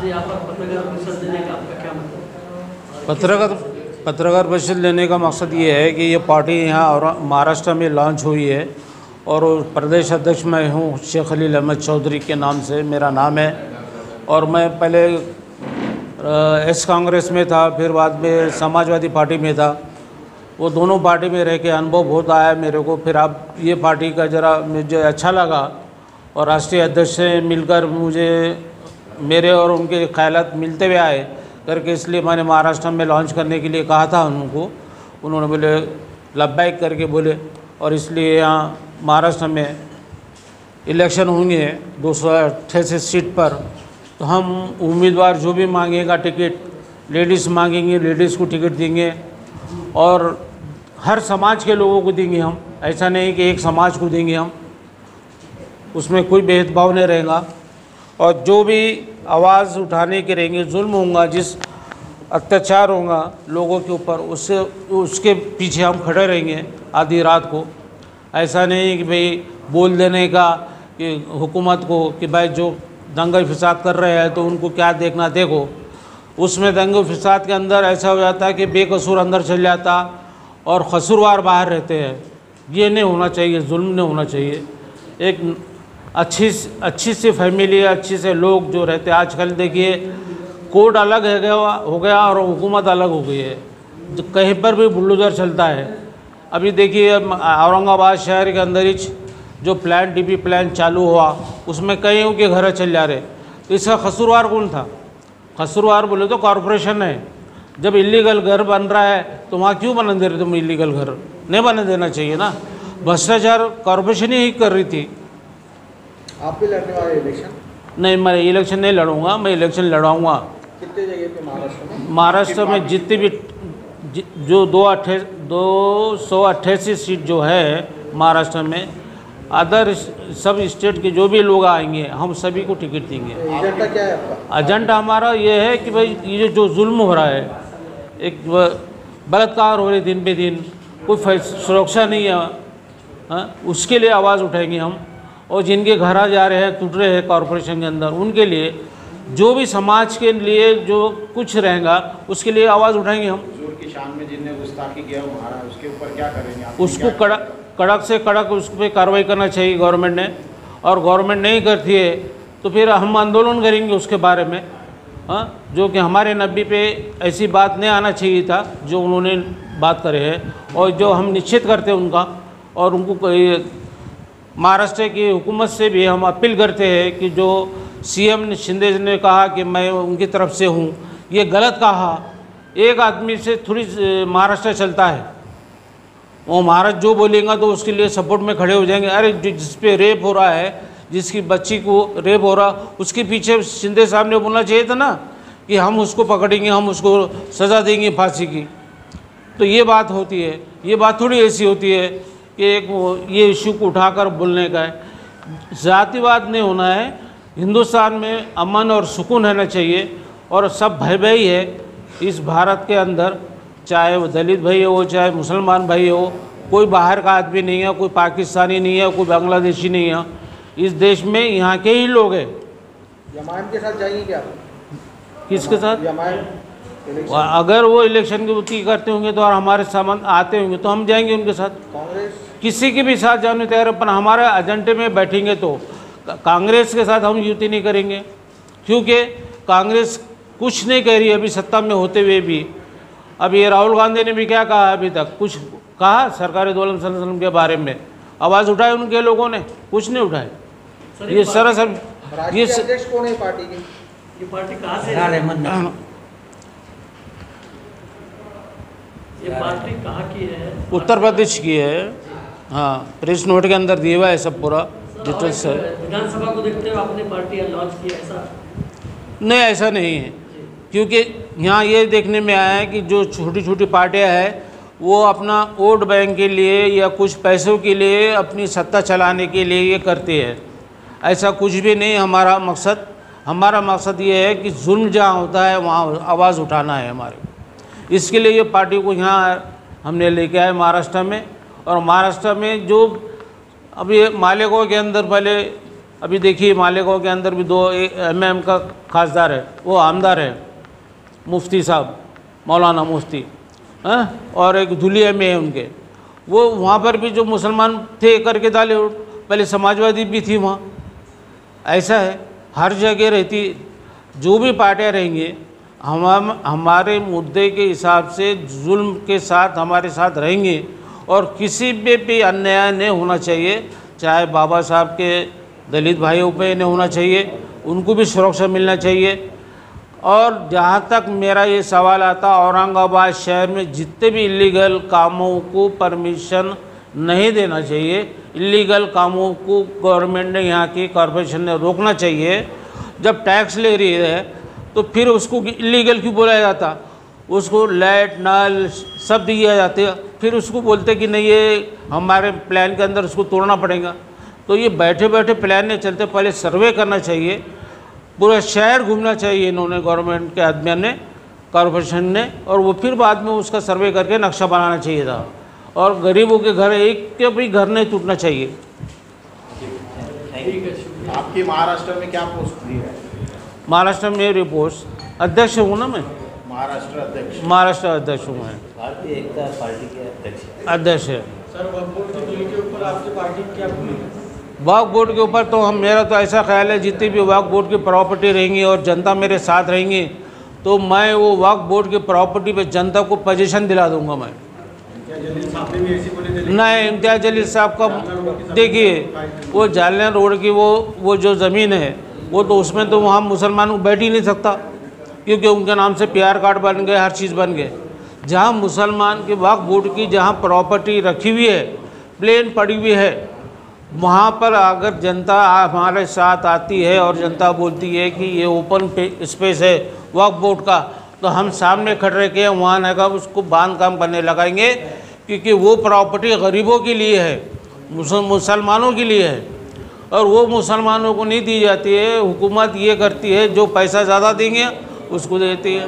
आज यहाँ पर पत्रकार परिषद देने का आपका क्या मतलब? पत्रकार परिषद लेने का मकसद ये है कि ये पार्टी यहाँ और महाराष्ट्र में लॉन्च हुई है और प्रदेश अध्यक्ष मैं हूँ शेख खलील अहमद चौधरी के नाम से मेरा नाम है। और मैं पहले एस कांग्रेस में था, फिर बाद में समाजवादी पार्टी में था। वो दोनों पार्टी में रह के अनुभव बहुत आया मेरे को। फिर अब ये पार्टी का ज़रा मुझे अच्छा लगा और राष्ट्रीय अध्यक्ष से मिलकर मुझे मेरे और उनके ख्यालात मिलते हुए आए करके, इसलिए मैंने महाराष्ट्र में लॉन्च करने के लिए कहा था उनको। उन्होंने बोले लब्बैक करके बोले, और इसलिए यहाँ महाराष्ट्र में इलेक्शन होंगे 288 सीट पर। तो हम उम्मीदवार जो भी मांगेगा टिकट, लेडीज़ मांगेंगे लेडीज़ को टिकट देंगे और हर समाज के लोगों को देंगे हम। ऐसा नहीं कि एक समाज को देंगे हम, उसमें कोई भेदभाव नहीं रहेगा। और जो भी आवाज़ उठाने के रहेंगे, जुल्म होगा, जिस अत्याचार होगा लोगों के ऊपर, उसके पीछे हम खड़े रहेंगे आधी रात को। ऐसा नहीं कि भाई बोल देने का कि हुकूमत को कि भाई जो दंगे फसाद कर रहे हैं तो उनको क्या देखना देखो। उसमें दंगे फसाद के अंदर ऐसा हो जाता है कि बेकसूर अंदर चल जाता और कसूरवार बाहर रहते हैं। ये नहीं होना चाहिए, जुल्म नहीं होना चाहिए। एक अच्छी सी फैमिली, अच्छी से लोग जो रहते हैं। आजकल देखिए कोर्ट अलग हो गया और हुकूमत अलग हो गई है, जो कहीं पर भी बुलडोज़र चलता है। अभी देखिए औरंगाबाद शहर के अंदर ही जो प्लान DP प्लान चालू हुआ, उसमें कईयों के घर चल जा रहे। तो इसका कसूरवार कौन था? कसूरवार बोले तो कॉरपोरेशन है। जब इलीगल घर बन रहा है तो वहाँ क्यों बनने दे रहे तुम? इलीगल घर नहीं बनने देना चाहिए ना। भ्रष्टाचार कॉरपोरेशन ही कर रही थी। आप भी लड़ने वाले इलेक्शन? नहीं, मैं इलेक्शन नहीं लड़ूंगा। मैं इलेक्शन लड़ाऊंगा कितने जगह पे महाराष्ट्र में? महाराष्ट्र में जितनी भी जो 288 सीट जो है महाराष्ट्र में, अदर सब स्टेट के जो भी लोग आएंगे हम सभी को टिकट देंगे। एजेंडा क्या है आपका? एजेंडा हमारा ये है कि भाई ये जो जुल्म हो रहा है, एक बलात्कार हो रहे दिन पे दिन, कोई सुरक्षा नहीं है, उसके लिए आवाज़ उठाएंगे हम। और जिनके घर आ जा रहे हैं, टूट रहे हैं कॉरपोरेशन के अंदर, उनके लिए जो भी समाज के लिए जो कुछ रहेगा उसके लिए आवाज़ उठाएंगे हम। हुजूर की शान में जिनने गुस्ताखी किया हमारा, उसके ऊपर क्या करेंगे आप? उसको कड़क से कड़क उस पर कार्रवाई करना चाहिए गवर्नमेंट ने। और गवर्नमेंट नहीं करती है तो फिर हम आंदोलन करेंगे उसके बारे में। जो कि हमारे नब्बी पे ऐसी बात नहीं आना चाहिए था जो उन्होंने बात करे है, और जो हम निश्चित करते हैं उनका। और उनको महाराष्ट्र की हुकूमत से भी हम अपील करते हैं कि जो CM शिंदे ने कहा कि मैं उनकी तरफ से हूँ, ये गलत कहा। एक आदमी से थोड़ी महाराष्ट्र चलता है। वो महाराष्ट्र जो बोलेगा तो उसके लिए सपोर्ट में खड़े हो जाएंगे। अरे जिस पे रेप हो रहा है, जिसकी बच्ची को रेप हो रहा, उसके पीछे शिंदे साहब ने बोलना चाहिए था ना कि हम उसको पकड़ेंगे, हम उसको सज़ा देंगे फांसी की। तो ये बात होती है। ये बात थोड़ी ऐसी होती है कि एक ये इशू को उठाकर बोलने का है। जातिवाद नहीं होना है। हिंदुस्तान में अमन और सुकून रहना चाहिए और सब भाई भाई है इस भारत के अंदर, चाहे वो दलित भाई हो, चाहे मुसलमान भाई हो। कोई बाहर का आदमी नहीं है, कोई पाकिस्तानी नहीं है, कोई बांग्लादेशी नहीं है। इस देश में यहाँ के ही लोग हैं। यमाम के साथ जाएंगे क्या? किसके साथ? यमाम अगर वो इलेक्शन की करते होंगे तो और हमारे सामान आते होंगे तो हम जाएंगे उनके साथ। कांग्रेस किसी के भी साथ जाने तैयार, अपन हमारे एजेंडे में बैठेंगे तो कांग्रेस के साथ हम युति नहीं करेंगे, क्योंकि कांग्रेस कुछ नहीं कह रही अभी सत्ता में होते हुए भी। अब ये राहुल गांधी ने भी क्या कहा, अभी तक कुछ कहा सरकारी दौलत संसद के बारे में? आवाज़ उठाए उनके लोगों ने? कुछ नहीं उठाए। ये सरासर राष्ट्रीय अध्यक्ष कौन है पार्टी की? ये पार्टी कहाँ से है? ये पार्टी कहाँ की है? उत्तर प्रदेश की है। हाँ, प्रेस नोट के अंदर दिया हुआ है सब पूरा डिटेल्स है। विधानसभा को देखते हुए आपने पार्टी लॉन्च की, ऐसा नहीं, ऐसा नहीं है। क्योंकि यहाँ ये देखने में आया है कि जो छोटी छोटी पार्टियाँ हैं वो अपना वोट बैंक के लिए या कुछ पैसों के लिए अपनी सत्ता चलाने के लिए ये करते हैं। ऐसा कुछ भी नहीं हमारा मकसद ये है कि जुल्म जहाँ होता है वहाँ आवाज़ उठाना है हमारे। इसके लिए ये पार्टी को यहाँ हमने लेके आए महाराष्ट्र में। और महाराष्ट्र में जो अभी मालेगांव के अंदर पहले अभी देखिए मालेगांव के अंदर भी 2 MM का खासदार है, वो आमदार है, मुफ्ती साहब मौलाना मुफ्ती, और एक धुलिया में है उनके, वो वहाँ पर भी जो मुसलमान थे करके डाले, पहले समाजवादी भी थी वहाँ। ऐसा है, हर जगह रहती, जो भी पार्टियाँ रहेंगी हमारे मुद्दे के हिसाब से जुल्म के साथ हमारे साथ रहेंगे, और किसी पे भी अन्याय नहीं होना चाहिए, चाहे बाबा साहब के दलित भाइयों पे नहीं होना चाहिए, उनको भी सुरक्षा मिलना चाहिए। और जहाँ तक मेरा ये सवाल आता, औरंगाबाद शहर में जितने भी इलीगल कामों को परमिशन नहीं देना चाहिए, इलीगल कामों को गवर्नमेंट ने, यहाँ की कॉरपोरेशन ने रोकना चाहिए। जब टैक्स ले रही है तो फिर उसको इलीगल क्यों बोला जाता? उसको लाइट नल सब दिए जाते हैं, फिर उसको बोलते कि नहीं ये हमारे प्लान के अंदर उसको तोड़ना पड़ेगा। तो ये बैठे बैठे प्लान नहीं चलते, पहले सर्वे करना चाहिए, पूरा शहर घूमना चाहिए इन्होंने, गवर्नमेंट के आदमियों ने, कॉरपोरेशन ने, और वो फिर बाद में उसका सर्वे करके नक्शा बनाना चाहिए था। और गरीबों के घर एक के भी घर नहीं टूटना चाहिए। आपकी महाराष्ट्र में क्या पोस्ट दी है? महाराष्ट्र में मेरी पोस्ट अध्यक्ष हूँ ना मैं, महाराष्ट्र अध्यक्ष। महाराष्ट्र अध्यक्ष हूँ मैं, भारतीय एकता पार्टी के अध्यक्ष है। सर वक्फ बोर्ड की बिल के ऊपर आपकी पार्टी की क्या भूमिका? वक्फ बोर्ड के ऊपर तो मेरा तो ऐसा ख्याल है, जितनी भी वक्फ बोर्ड की प्रॉपर्टी रहेंगी और जनता मेरे साथ रहेंगी, तो मैं वो वक्फ बोर्ड की प्रॉपर्टी पे जनता को पोजीशन दिला दूंगा मैं। नहीं, इम्तियाज़ जलील साहब का देखिए, वो जालना रोड की वो जो ज़मीन है, वो तो उसमें तो वहाँ मुसलमान को बैठ ही नहीं सकता, क्योंकि उनके नाम से PR कार्ड बन गए, हर चीज़ बन गए। जहाँ मुसलमान के वक्फ बोर्ड की जहाँ प्रॉपर्टी रखी हुई है, प्लेन पड़ी हुई है, वहाँ पर अगर जनता हमारे साथ आती है और जनता बोलती है कि ये ओपन स्पेस है वक्फ बोर्ड का, तो हम सामने खड़े के वहाँ नगा उसको बांध काम करने लगाएंगे, क्योंकि वो प्रॉपर्टी गरीबों के लिए है, मुसलमानों के लिए है, और वो मुसलमानों को नहीं दी जाती है। हुकूमत ये करती है, जो पैसा ज़्यादा देंगे उसको देती है।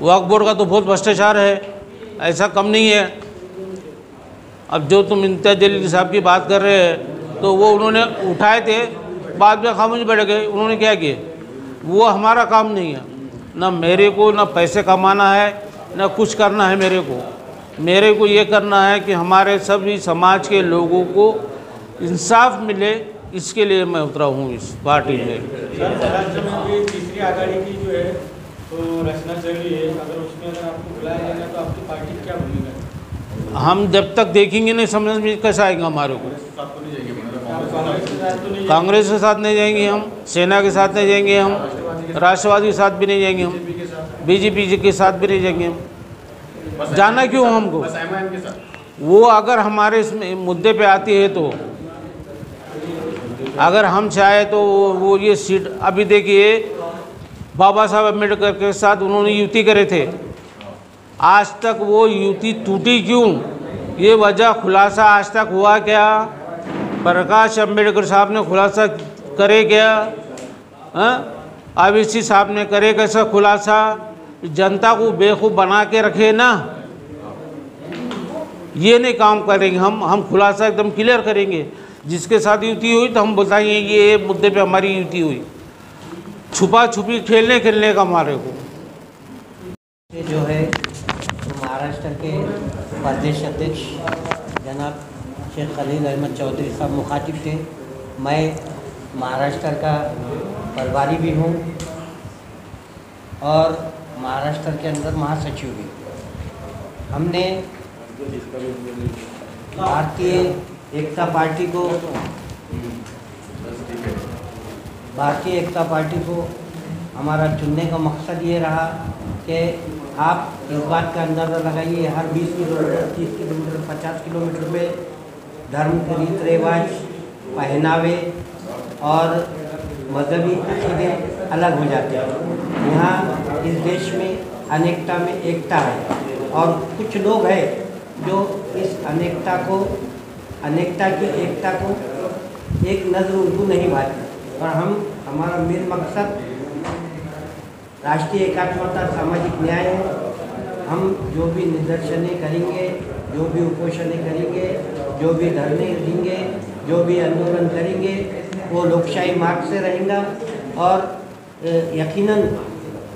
वक्फ बोर्ड का तो बहुत भ्रष्टाचार है, ऐसा कम नहीं है। अब जो तुम इम्तियाज़ जलील साहब की बात कर रहे हैं, तो वो उन्होंने उठाए थे, बाद में खामोश बैठ गए। उन्होंने क्या किया? वो हमारा काम नहीं है, ना मेरे को ना पैसे कमाना है, ना कुछ करना है। मेरे को ये करना है कि हमारे सभी समाज के लोगों को इंसाफ मिले, इसके लिए मैं उतरा हूँ इस पार्टी में। महाराष्ट्र में भी तीसरी आघाड़ी की जो है तो रचना चल रही है, अगर उसमें अगर आपको बुलाया जाएगा तो आपकी पार्टी की क्या भूमिका है? हम जब तक देखेंगे नहीं, समझ में कैसा आएगा हमारे को। कांग्रेस के साथ नहीं जाएंगे हम, सेना के साथ नहीं जाएंगे हम, राष्ट्रवादी के साथ भी नहीं जाएंगे हम, BJP के साथ भी नहीं जाएंगे हम। जाना क्यों हमको? वो अगर हमारे इस मुद्दे पे आती है, तो अगर हम चाहे तो वो ये सीट, अभी देखिए बाबा साहब अम्बेडकर के साथ उन्होंने युति करे थे, आज तक वो युति टूटी क्यों? ये वजह खुलासा आज तक हुआ क्या? प्रकाश अम्बेडकर साहब ने खुलासा करे क्या? IBC साहब ने करे कैसा खुलासा? जनता को बेवकूफ़ बना के रखे ना, ये नहीं काम करेंगे हम खुलासा एकदम क्लियर करेंगे। जिसके साथ युति हुई तो हम बताएंगे ये मुद्दे पे हमारी युति हुई। छुपा छुपी खेलने का हमारे को जो है तो महाराष्ट्र के प्रदेश अध्यक्ष जनाब शेख खलील अहमद चौधरी साहब मुखातिब थे। मैं महाराष्ट्र का प्रभारी भी हूँ और महाराष्ट्र के अंदर महासचिव भी। हमने भारतीय एकता पार्टी को हमारा चुनने का मकसद ये रहा कि आप इस बात का अंदाज़ा लगाइए, हर 20 किलोमीटर, 30 किलोमीटर, 50 किलोमीटर में धर्म के रीत रिवाज, पहनावे और मजहबी अक़ीदे अलग हो जाते हैं। यहाँ इस देश में अनेकता में एकता है और कुछ लोग हैं जो इस अनेकता की एकता को एक नज़र उनको नहीं भाती। और हमारा मेन मकसद राष्ट्रीय एकात्मता, सामाजिक न्याय है। हम जो भी निदर्शनें करेंगे, जो भी उपोषणें करेंगे, जो भी धरने देंगे, जो भी आंदोलन करेंगे, वो लोकशाही मार्ग से रहेगा और यकीनन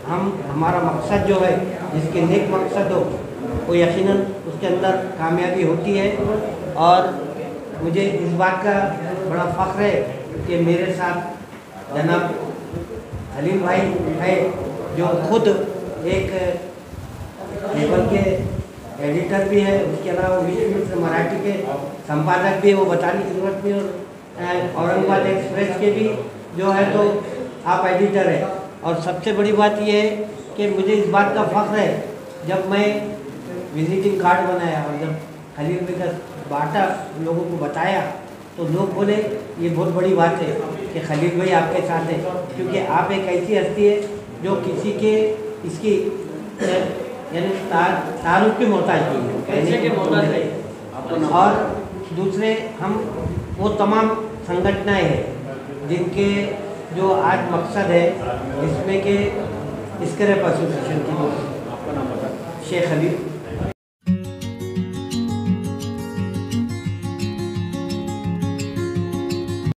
हमारा मकसद जो है, जिसके नेक मकसद हो, वो यकीनन उसके अंदर कामयाबी होती है। और मुझे इस बात का बड़ा फ़ख्र है कि मेरे साथ जनाब खलील भाई है, जो खुद एक पेपर के एडिटर भी है, उसके अलावा विश्व मराठी के संपादक भी है, वो बताने की जरूरत नहीं। और औरंगाबाद एक्सप्रेस के भी जो है तो आप एडिटर है। और सबसे बड़ी बात यह है कि मुझे इस बात का फ़ख्र है, जब मैं विजिटिंग कार्ड बनाया और जब खलील भाई का बांटा, लोगों को बताया, तो लोग बोले ये बहुत बड़ी बात है कि खलील भाई आपके साथ है, क्योंकि आप एक ऐसी हस्ती है जो किसी के इसकी यानी तारुफ की मोहताज नहीं है। और दूसरे हम वो तमाम संगठनाएं हैं जिनके जो आज मकसद है इसमें के स्क्रैप एसोसिएशन की, शेख खलील